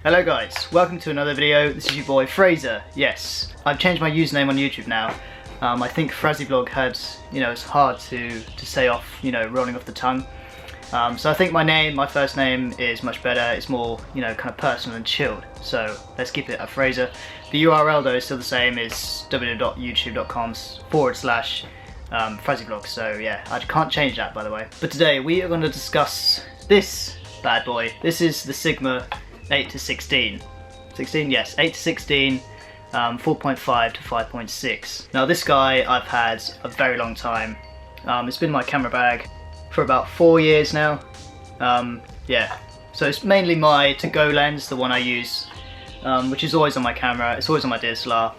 Hello guys, welcome to another video. This is your boy Fraser. Yes, I've changed my username on YouTube now. I think FrazzyVlog had, it's hard to say off, rolling off the tongue. So I think my first name is much better. It's more, kind of personal and chilled. So let's keep it at Fraser. The URL though is still the same, is www.youtube.com/FrazzyVlog. So yeah, I can't change that by the way. But today we are going to discuss this bad boy. This is the Sigma 8 to 16. 16? Yes, 8 to 16, 4.5 to 5.6. Now this guy I've had a very long time. It's been my camera bag for about 4 years now. Yeah, so it's mainly my to-go lens, the one I use, which is always on my camera. It's always on my DSLR.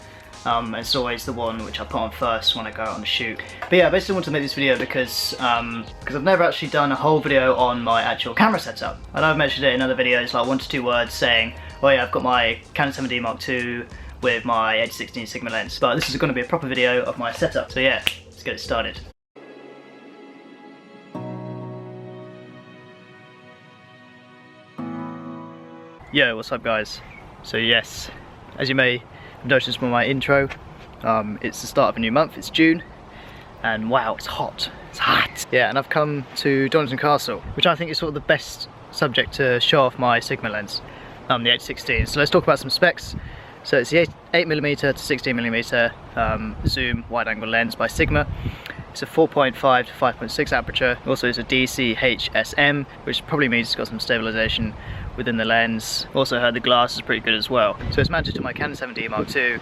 And it's always the one which I put on first when I go out on a shoot. But yeah, I basically want to make this video because I've never actually done a whole video on my actual camera setup. I know I've mentioned it in other videos, like 1 to 2 words saying, oh yeah, I've got my Canon 7D Mark II with my 8 to 16 Sigma lens. But this is going to be a proper video of my setup. So yeah, let's get it started. Yo, what's up guys? So yes, as you may noticed from my intro, it's the start of a new month, it's June, and wow, it's hot. It's hot. Yeah, and I've come to Donington Castle, which I think is sort of the best subject to show off my Sigma lens, the 8-16. So let's talk about some specs. So it's the 8mm to 16mm zoom wide angle lens by Sigma. It's a 4.5 to 5.6 aperture. Also it's a DC HSM, which probably means it's got some stabilization within the lens. Also heard the glass is pretty good as well. So it's mounted to my Canon 7D Mark II,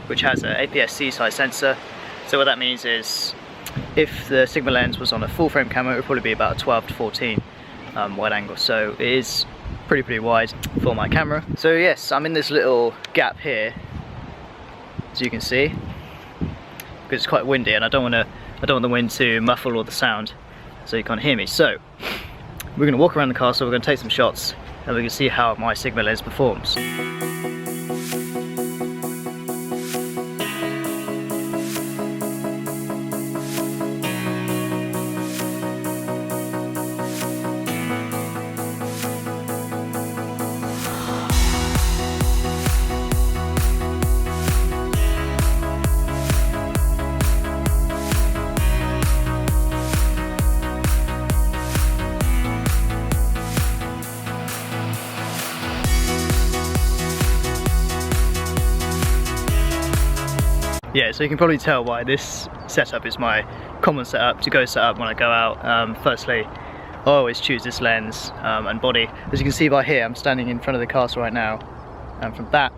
which has an APS-C size sensor. So what that means is, if the Sigma lens was on a full frame camera, it would probably be about a 12 to 14 wide angle. So it is pretty wide for my camera. So yes, I'm in this little gap here, as you can see, because it's quite windy and I don't want the wind to muffle all the sound so you can't hear me. So we're going to walk around the castle, we're going to take some shots, and we can see how my Sigma lens performs. Yeah, so you can probably tell why this setup is my common setup, to-go setup when I go out. Firstly, I always choose this lens and body. As you can see by here, I'm standing in front of the castle right now, and from that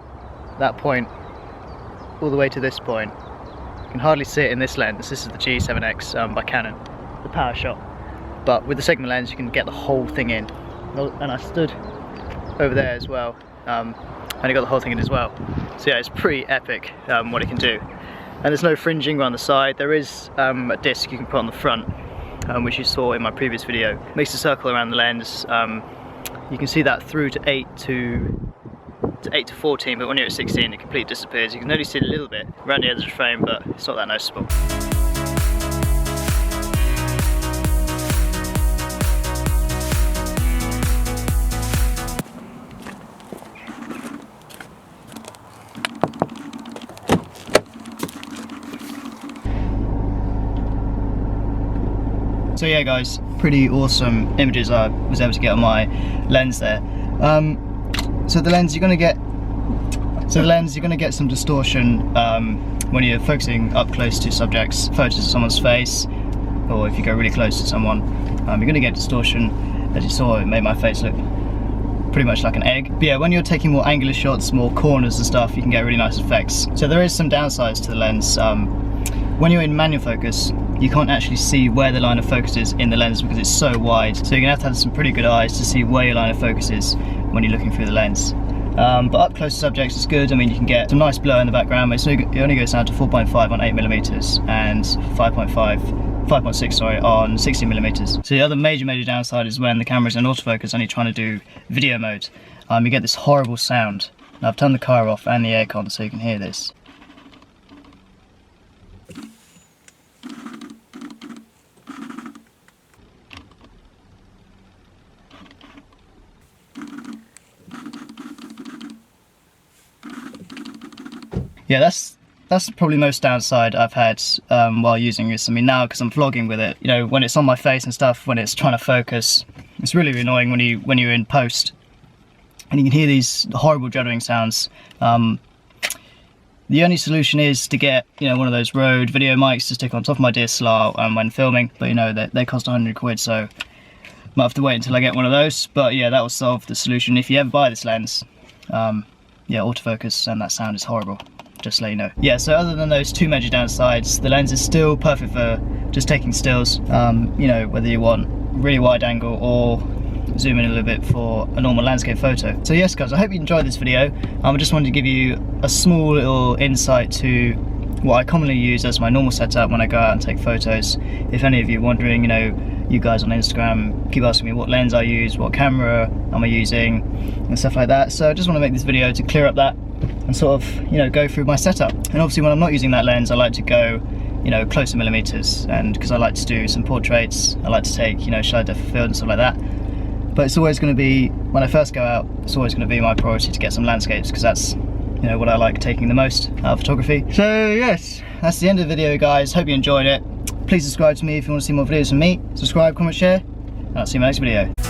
point all the way to this point, you can hardly see it in this lens. This is the G7 X by Canon, the power shot. But with the Sigma lens, you can get the whole thing in. And I stood over there as well, and I got the whole thing in as well. So yeah, it's pretty epic what it can do. And there's no fringing around the side. There is a disc you can put on the front, which you saw in my previous video. Makes a circle around the lens. You can see that through to 8 to 14, but when you're at 16 it completely disappears. You can only see it a little bit around the edge of the frame, but it's not that noticeable. So yeah guys, pretty awesome images I was able to get on my lens there. So the lens you're gonna get some distortion when you're focusing up close to subjects, photos of someone's face, or if you go really close to someone, you're gonna get distortion. As you saw, it made my face look pretty much like an egg. But yeah, when you're taking more angular shots, more corners and stuff, you can get really nice effects. So there is some downsides to the lens. When you're in manual focus, you can't actually see where the line of focus is in the lens because it's so wide. So you're gonna have to have some pretty good eyes to see where your line of focus is when you're looking through the lens. But up close to subjects it's good. I mean, you can get some nice blur in the background, but it only goes down to 4.5 on 8mm and 5.6 sorry, on 16mm. So the other major downside is when the camera's in autofocus and you're trying to do video mode, you get this horrible sound. Now I've turned the car off and the aircon so you can hear this. Yeah, that's probably most downside I've had while using this. I mean, now because I'm vlogging with it, you know, when it's on my face and stuff, when it's trying to focus, it's really annoying when you're in post and you can hear these horrible juddering sounds. The only solution is to get, you know, one of those Rode video mics to stick on top of my DSLR when filming, but you know, they cost 100 quid, so might have to wait until I get one of those. But yeah, that will solve the solution if you ever buy this lens. Yeah, autofocus and that sound is horrible, just to let you know. Yeah, so other than those two major downsides, the lens is still perfect for just taking stills, you know, whether you want really wide angle or zoom in a little bit for a normal landscape photo. So yes guys, I hope you enjoyed this video. I just wanted to give you a small little insight to what I commonly use as my normal setup when I go out and take photos. If any of you are wondering, you know, you guys on Instagram keep asking me what lens I use, what camera am I using, and stuff like that. So I just want to make this video to clear up that and sort of, you know, go through my setup. And obviously when I'm not using that lens, I like to go, you know, closer millimeters, and because I like to do some portraits, I like to take, you know, shallow depth of field and stuff like that. But it's always going to be, when I first go out, it's always going to be my priority to get some landscapes, because that's, you know, what I like taking the most out of photography. So yes, that's the end of the video guys. Hope you enjoyed it. Please subscribe to me if you want to see more videos from me. Subscribe, comment, share, and I'll see you in my next video.